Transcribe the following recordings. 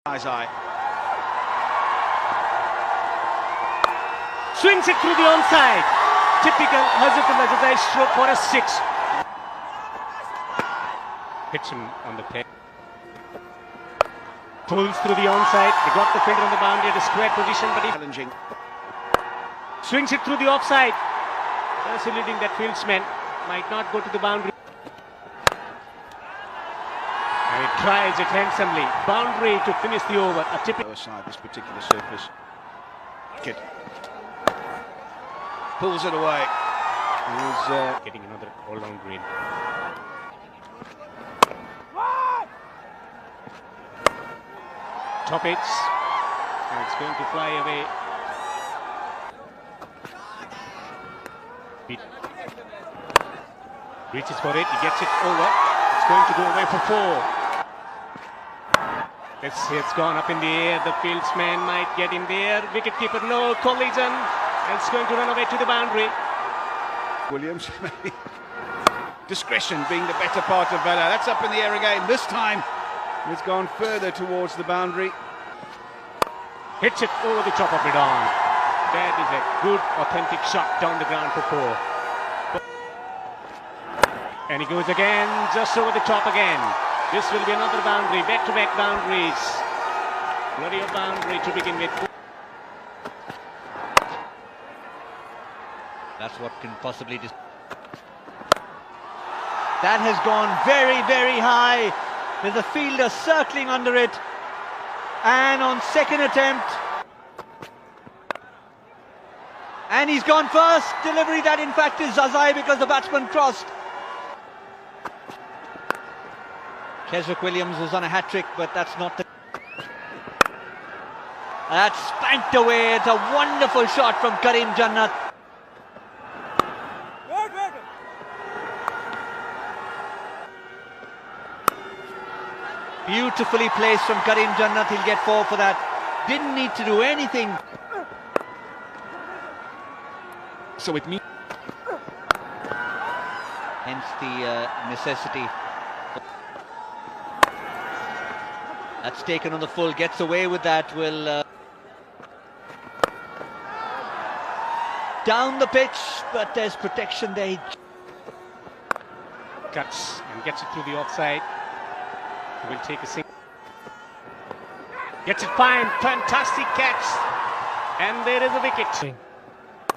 Eye. Swings it through the onside. Typical Hazratullah Jazai stroke for a 6. Hits him on the peg. Pulls through the onside. They got the fielder on the boundary at a square position, but he Challenging. Swings it through the offside. Thus eluding that fieldsman. Might not go to the boundary. And he tries it handsomely. Boundary to finish the over. A typical Lower side, this particular surface. Kid. Pulls it away. He's getting another all-round green. Top hits. And it's going to fly away. He reaches for it. He gets it over. It's going to go away for 4. It's gone up in the air. The fieldsman might get in there. Wicketkeeper, no collision. And it's going to run away to the boundary. Williams, maybe. Discretion being the better part of valor. That's up in the air again. This time it's gone further towards the boundary. Hits it over the top of it on. That is a good, authentic shot down the ground for 4. And he goes again, just over the top again. This will be another boundary, back-to-back boundaries. Bloody a boundary to begin with. That's what can possibly... That has gone very, very high. There's a fielder circling under it. And on second attempt... And he's gone first. Delivery that in fact is Jazai because the batsman crossed. Keswick Williams was on a hat-trick, but that's not the... That's spanked away. It's a wonderful shot from Karim Jannat. Beautifully placed from Karim Jannat. He'll get 4 for that. Didn't need to do anything. So with me, Hence the necessity. That's taken on the full, gets away with that, will down the pitch, but there's protection there. Cuts and gets it through the offside. He will take a single. Gets it fine, fantastic catch. And there is a wicket.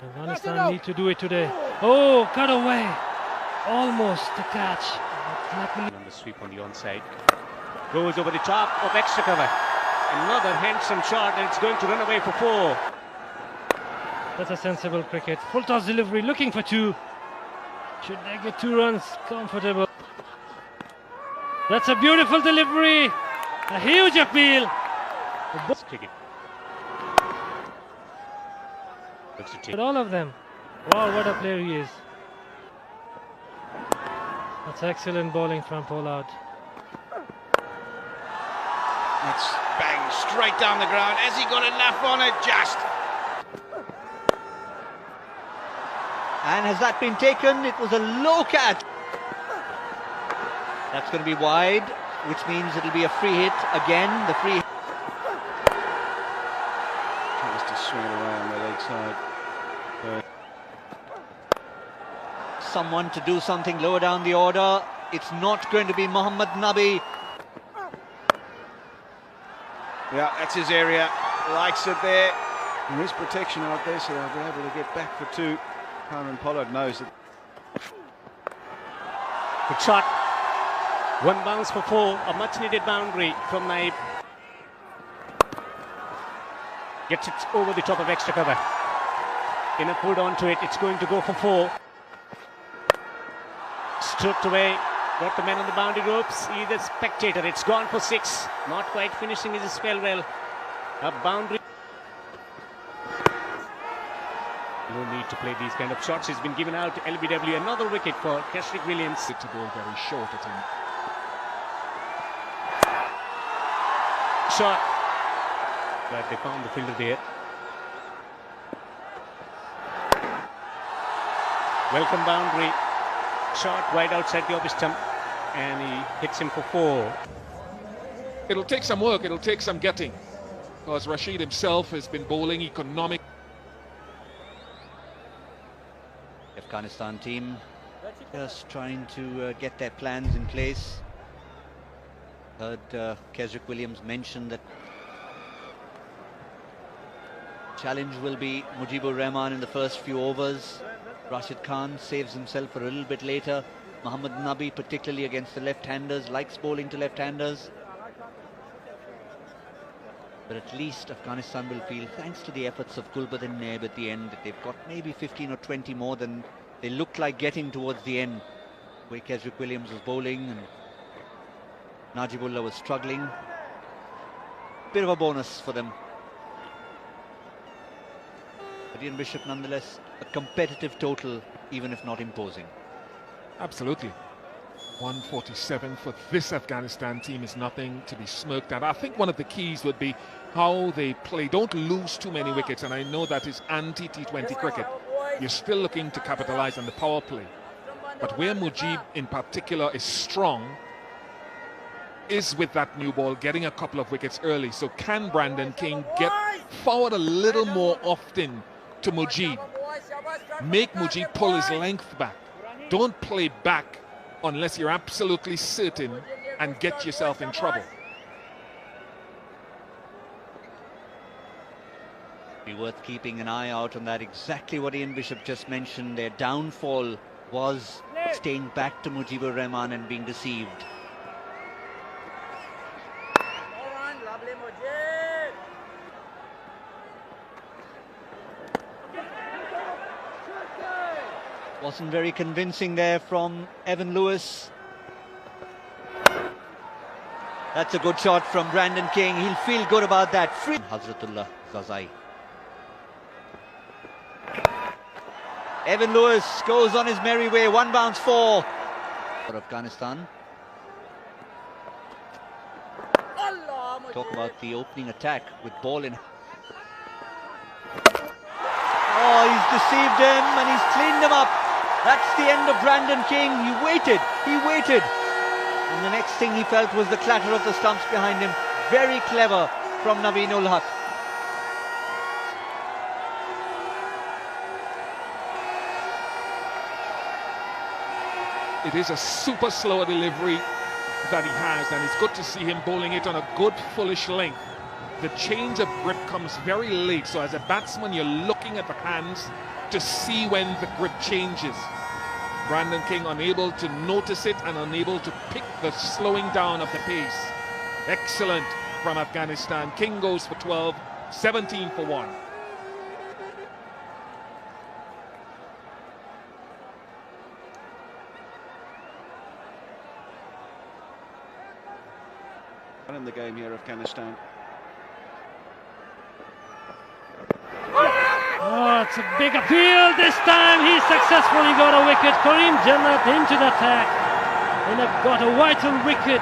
Afghanistan need to do it today. Oh, cut away. Almost the catch. On the sweep on the onside. Goes over the top of extra cover. Another handsome shot, and it's going to run away for 4. That's a sensible cricket. Full toss delivery, looking for 2. Should they get 2 runs? Comfortable. That's a beautiful delivery. A huge appeal. Cricket. But all of them. Wow, what a player he is. That's excellent bowling from Pollard. that's bang straight down the ground. Has he got enough on it? Just. And has that been taken? It was a low catch. That's going to be wide, which means it'll be a free hit again. The free. Tries to swing it away on the leg side. Someone to do something lower down the order. It's not going to be Mohammad Nabi. Yeah, that's his area. Likes it there. There is protection out there, so they'll be able to get back for 2. Cameron Pollard knows it. Good shot. 1 bounce for 4. A much needed boundary from Naib. Gets it over the top of extra cover. In a pulled onto it. It's going to go for 4. Stroked away. Got the man on the boundary ropes. He's a spectator. It's gone for 6. Not quite finishing his spell well. A boundary. No need to play these kind of shots. He's been given out to LBW. Another wicket for Keswick Williams. To ball very short at him. Shot. But they found the fielder there. Welcome boundary. Shot wide outside the office stump. And he hits him for 4. It'll take some work, it'll take some getting, because Rashid himself has been bowling economic. Afghanistan team just trying to get their plans in place. Heard Kesrick Williams mention that challenge will be Mujibur Rahman in the first few overs. Rashid Khan saves himself for a little bit later. Mohammad Nabi, particularly against the left-handers, likes bowling to left-handers. But at least Afghanistan will feel, thanks to the efforts of Gulbad and Naib at the end, that they've got maybe 15 or 20 more than they looked like getting towards the end, where Kesrick Williams was bowling and Najibullah was struggling. Bit of a bonus for them. But Ian Bishop, nonetheless, a competitive total, even if not imposing. Absolutely. 147 for this Afghanistan team is nothing to be smirked at. I think one of the keys would be how they play. Don't lose too many wickets, and I know that is anti-T20 cricket. You're still looking to capitalize on the power play. But where Mujib in particular is strong is with that new ball, getting a couple of wickets early. So can Brandon King get forward a little more often to Mujib? Make Mujib pull his length back. Don't play back unless you're absolutely certain and get yourself in trouble. Be worth keeping an eye out on that. Exactly what Ian Bishop just mentioned. Their downfall was staying back to Mujibur Rahman and being deceived. Wasn't very convincing there from Evan Lewis. That's a good shot from Brandon King. He'll feel good about that. Free Hazratullah Zazai. Evan Lewis goes on his merry way. One bounce four for Afghanistan. Talk about the opening attack with ball in. Oh, he's deceived him and he's cleaned him up. That's the end of Brandon King. He waited. And the next thing he felt was the clatter of the stumps behind him. Very clever from Naveen ul Haq. It is a super slow delivery that he has, and it's good to see him bowling it on a good fullish length. The change of grip comes very late, so as a batsman you're looking at the hands to see when the grip changes. Brandon King unable to notice it and unable to pick the slowing down of the pace. Excellent from Afghanistan. King goes for 12, 17 for 1. In the game here, Afghanistan. Oh, it's a big appeal this time. He's successful. He got a wicket. Kareem Jannat into the attack and got a vital wicket.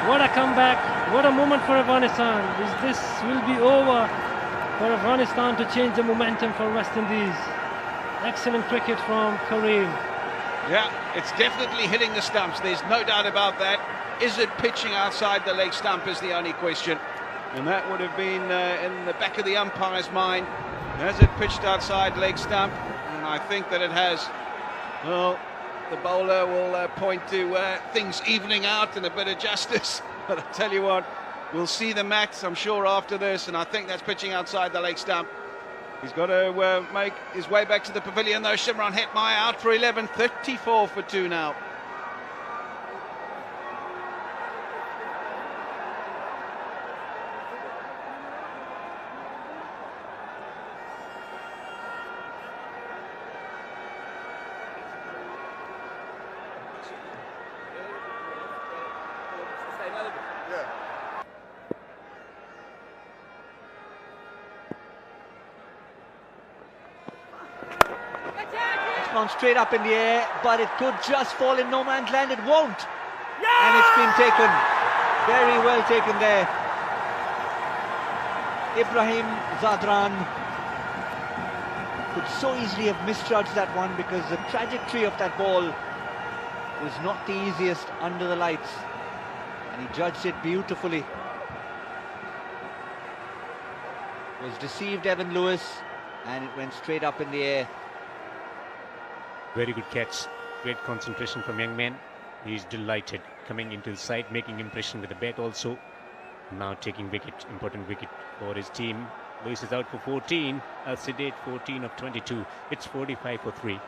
What a comeback. What a moment for Afghanistan. This will be over for Afghanistan to change the momentum for West Indies. Excellent cricket from Kareem. Yeah, it's definitely hitting the stumps. There's no doubt about that. Is it pitching outside the leg stump is the only question. And that would have been in the back of the umpire's mind. Has it pitched outside leg stump? And I think that it has. Well, the bowler will point to things evening out and a bit of justice. But I tell you what, we'll see the max, I'm sure, after this. And I think that's pitching outside the leg stump. He's got to make his way back to the pavilion, though. Shimron Hetmyer out for 11, 34 for 2 now. Gone straight up in the air, but it could just fall in no man's land. It won't. And it's been taken. Very well taken there. Ibrahim Zadran could so easily have misjudged that one because the trajectory of that ball was not the easiest under the lights. And he judged it beautifully. was deceived, Evan Lewis, and it went straight up in the air. Very good catch. Great concentration from young man. He's delighted coming into the side, making impression with the bat also. Now taking wicket, important wicket for his team. Lewis is out for 14. Al Sidate 14 of 22. It's 45 for 3.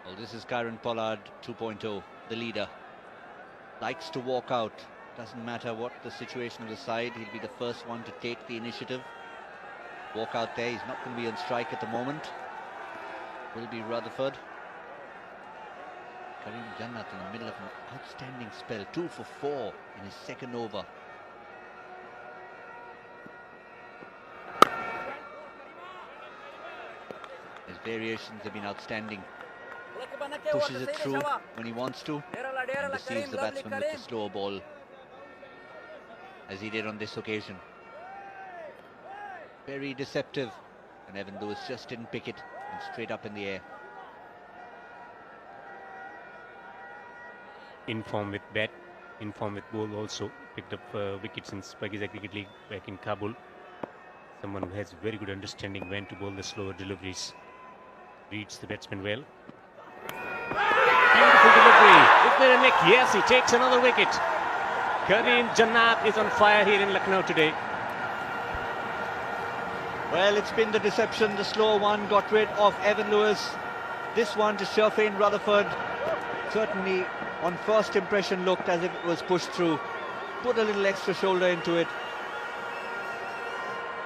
Well, this is Kieron Pollard 2.0, the leader. Likes to walk out. Doesn't matter what the situation of the side, he'll be the first one to take the initiative. Walk out there, he's not going to be on strike at the moment. Will be Rutherford. Karim Jannat in the middle of an outstanding spell, 2 for 4 in his second over. His variations have been outstanding. Pushes it through when he wants to, and deceives the batsman with the slower ball, as he did on this occasion. Very deceptive, and Evan Lewis just didn't pick it, and straight up in the air. In form with bat, in form with ball also. Picked up wickets in Pakistan Cricket League back in Kabul. Someone who has very good understanding when to bowl the slower deliveries. Reads the batsman well. Beautiful delivery. Is there a nick? Yes, he takes another wicket. Karim Jannat is on fire here in Lucknow today. Well, it's been the deception. The slow one got rid of Evan Lewis. This one to Sherfane Rutherford. Certainly, on first impression, looked as if it was pushed through. Put a little extra shoulder into it.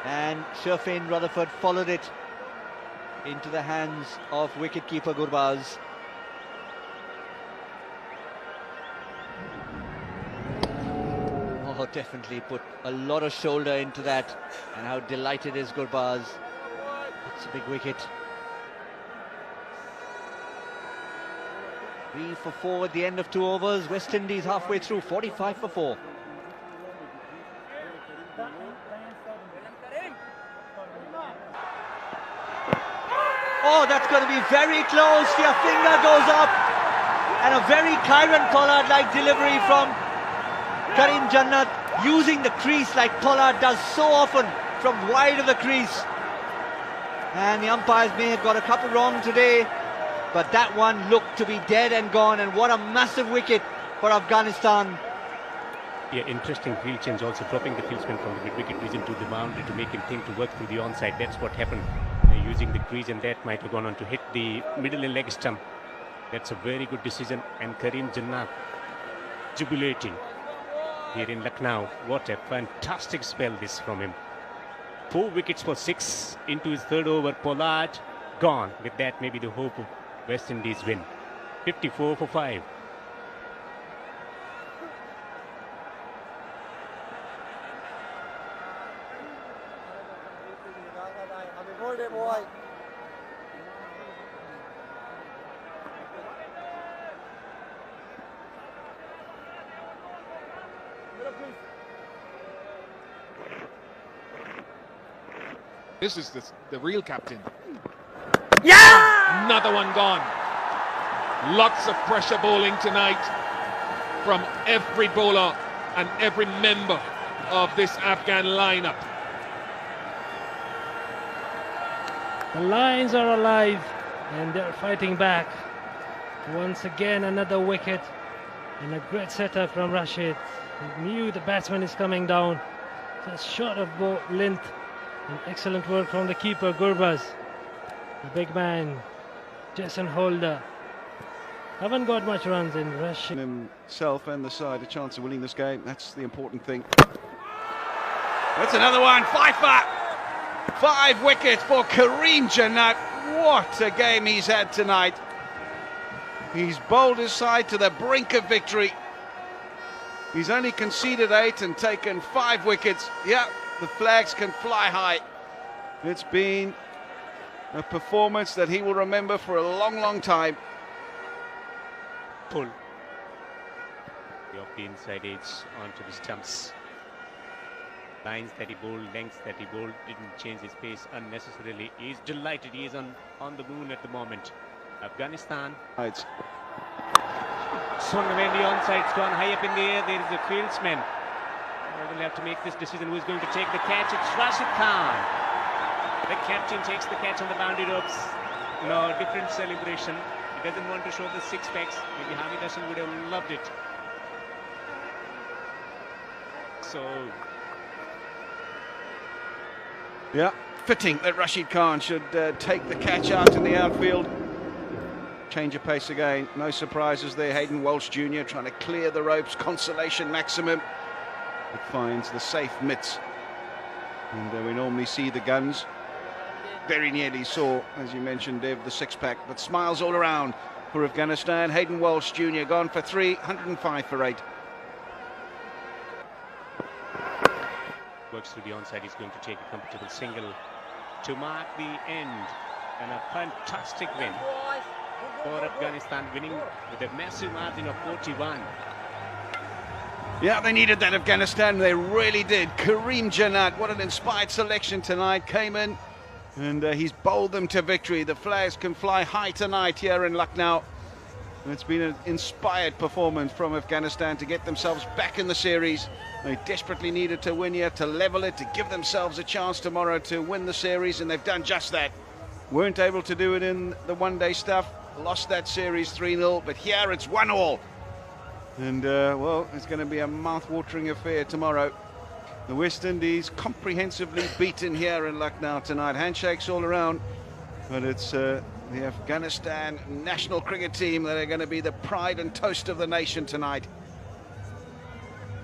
And Sherfane Rutherford followed it into the hands of wicketkeeper Gurbaz. Oh, definitely put a lot of shoulder into that, and how delighted is Gurbaz. It's a big wicket. 3 for 4 at the end of 2 overs. West Indies halfway through, 45 for 4. Oh, that's going to be very close. Your finger goes up. And a very Kieron Pollard-like delivery from Karim Jannat, using the crease like Pollard does so often from wide of the crease. And the umpires may have got a couple wrong today, but that one looked to be dead and gone. And what a massive wicket for Afghanistan. Yeah, interesting field change, also dropping the fieldsman from the mid-wicket region to the boundary to make him think to work through the onside. That's what happened. Using the crease, and that might have gone on to hit the middle and leg stump. That's a very good decision, and Karim Jannat jubilating here in Lucknow. What a fantastic spell this from him. 4 wickets for 6 into his third over. Pollard gone. With that, maybe the hope of West Indies win. 54 for 5. This is the real captain. Yeah! Another one gone. Lots of pressure bowling tonight from every bowler and every member of this Afghan lineup. The Lions are alive and they're fighting back. Once again, another wicket and a great setup from Rashid. He knew the batsman is coming down. Just short of length. And excellent work from the keeper, Gurbaz. The big man, Jason Holder. Haven't got much runs in Rashid. Himself and the side a chance of winning this game. That's the important thing. That's another one. Pfeiffer 5 wickets for Kareem Jannat. What a game he's had tonight. He's bowled his side to the brink of victory. He's only conceded 8 and taken 5 wickets. Yeah, the flags can fly high. It's been a performance that he will remember for a long, long time. Pull off the inside edge onto the stumps. Lines that he bowled, lengths that he bowled, didn't change his pace unnecessarily. He's delighted. He is on the moon at the moment. Afghanistan. It's Swung away the onside, it's gone high up in the air. There is a fieldsman. We'll have to make this decision. Who's going to take the catch? It's Rashid Khan. The captain takes the catch on the boundary ropes. No, different celebration. He doesn't want to show the six packs. Maybe Hamid Hassan would have loved it. So, yeah, fitting that Rashid Khan should take the catch out in the outfield. Change of pace again. No surprises there. Hayden Walsh Jr. trying to clear the ropes. Consolation maximum. It finds the safe mitts. And we normally see the guns. Very nearly saw, as you mentioned, Dev, the six-pack. But smiles all around for Afghanistan. Hayden Walsh Jr. gone for 3, 105 for 8. Works through the onside. He's going to take a comfortable single to mark the end. And a fantastic win for Afghanistan, winning with a massive margin of 41. Yeah, they needed that, Afghanistan. They really did. Kareem Jannat, what an inspired selection tonight. Came in and he's bowled them to victory. The flags can fly high tonight here in Lucknow. It's been an inspired performance from Afghanistan to get themselves back in the series. They desperately needed to win here, to level it, to give themselves a chance tomorrow to win the series, and they've done just that. Weren't able to do it in the one-day stuff. Lost that series 3-0, but here it's 1-1. And, well, it's going to be a mouth-watering affair tomorrow. The West Indies comprehensively beaten here in Lucknow tonight. Handshakes all around, but it's the Afghanistan national cricket team that are going to be the pride and toast of the nation tonight.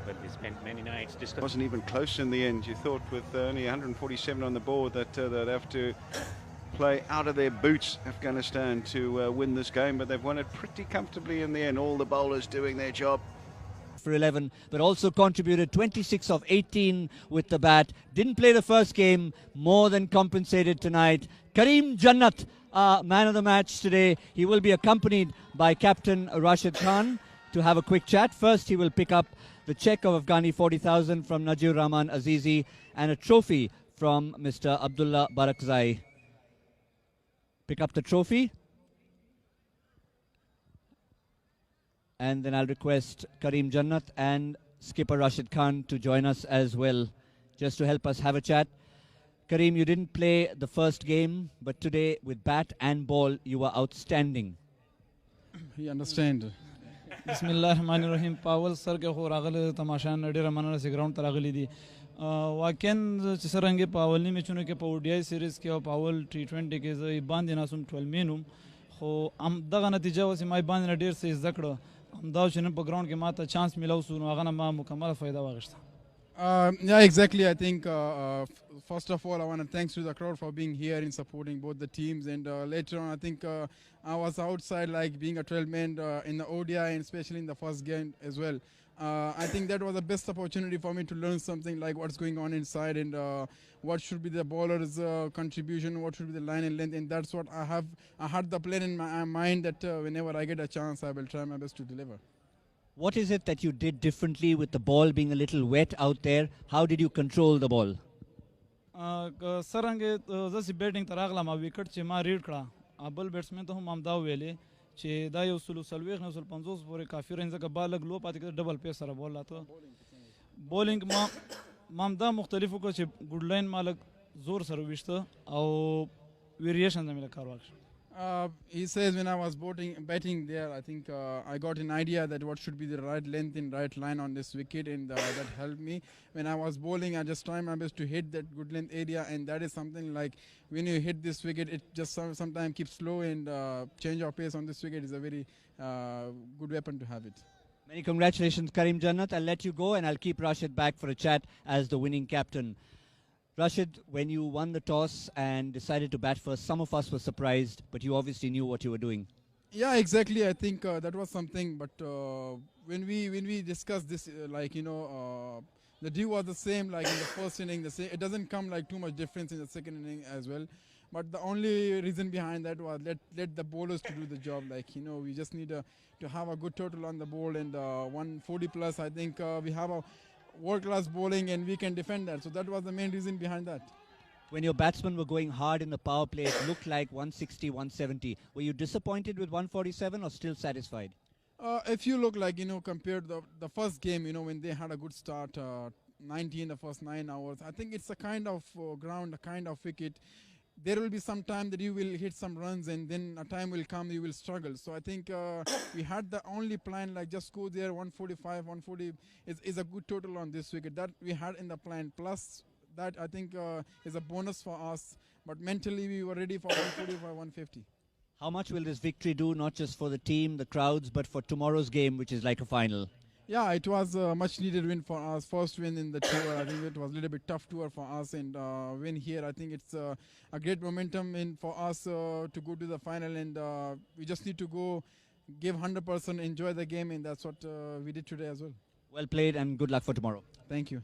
But they spent many nights It wasn't even close in the end. You thought with only 147 on the board that they'd have to play out of their boots, Afghanistan, to win this game, but they've won it pretty comfortably in the end. All the bowlers doing their job. For 11, but also contributed 26 of 18 with the bat. Didn't play the first game, more than compensated tonight. Kareem Jannat, man of the match today. He will be accompanied by Captain Rashid Khan to have a quick chat. First, he will pick up the cheque of Afghani 40,000 from Najir Rahman Azizi and a trophy from Mr. Abdullah Barakzai. Pick up the trophy. And then I'll request Kareem Jannat and skipper Rashid Khan to join us as well, just to help us have a chat. Kareem, you didn't play the first game, but today with bat and ball, you were outstanding. You understand. Bismillahirrahmanirrahim. Pawal sir ke ho ragal tamashan nadira manana se ground taragli di. Waken chisarange Pawal ni mechunu ke ODI series ke Pawal T20 ke zai bandina sum 12 menum. Ho am daga natija wasi mai bandina der se zakda. Ground chance yeah, exactly. I think first of all I want to thanks to the crowd for being here and supporting both the teams, and later on I think I was outside like being a 12-man in the ODI and especially in the first game as well. I think that was the best opportunity for me to learn something like what's going on inside and what should be the bowler's contribution, what should be the line and length, and that's what I had the plan in my mind that whenever I get a chance, I will try my best to deliver. What is it that you did differently with the ball being a little wet out there? How did you control the ball? Sarange zasi batting taragla ma wicket che ma read kra. Abul batsman to hum amda wele. چې دا یو سلو سلویخ نه سل 50 پورې کافي رنځ کا بال لګ لو پاتې کړ ډبل پیس سره بول لاته بولینګ ما دا مختلفو کو چې ګډ لاین مالک زور سره وشته او ویریشن زميله کار واخ. He says when I was batting there, I think I got an idea that what should be the right length and right line on this wicket, and that helped me. When I was bowling, I just tried my best to hit that good length area, and that is something like when you hit this wicket, it just sometimes keeps slow, and change of pace on this wicket is a very good weapon to have it. Many congratulations, Kareem Jannat. I'll let you go, and I'll keep Rashid back for a chat as the winning captain. Rashid, when you won the toss and decided to bat first, some of us were surprised, but you obviously knew what you were doing. Yeah, exactly. I think that was something. But when we discussed this, the deal was the same. Like in the first inning, the same. It doesn't come like too much difference in the second inning as well. But the only reason behind that was let the bowlers to do the job. Like we just need to have a good total on the board and 140 plus. I think we have a world-class bowling and we can defend that. So that was the main reason behind that. When your batsmen were going hard in the power play, it looked like 160, 170. Were you disappointed with 147 or still satisfied? If you look like, compared the first game, when they had a good start, 90 in the first 9 hours, I think it's a kind of ground, a kind of wicket. There will be some time that you will hit some runs and then a time will come you will struggle. So I think we had the only plan like just go there 145, 140 is a good total on this wicket. That we had in the plan. Plus that I think is a bonus for us. But mentally we were ready for 145, 150. How much will this victory do not just for the team, the crowds, but for tomorrow's game, which is like a final? Yeah, it was a much needed win for us. First win in the tour. I think it was a little bit tough tour for us, and win here. I think it's a great momentum in for us to go to the final, and we just need to go give 100%, enjoy the game, and that's what we did today as well. Well played and good luck for tomorrow. Thank you.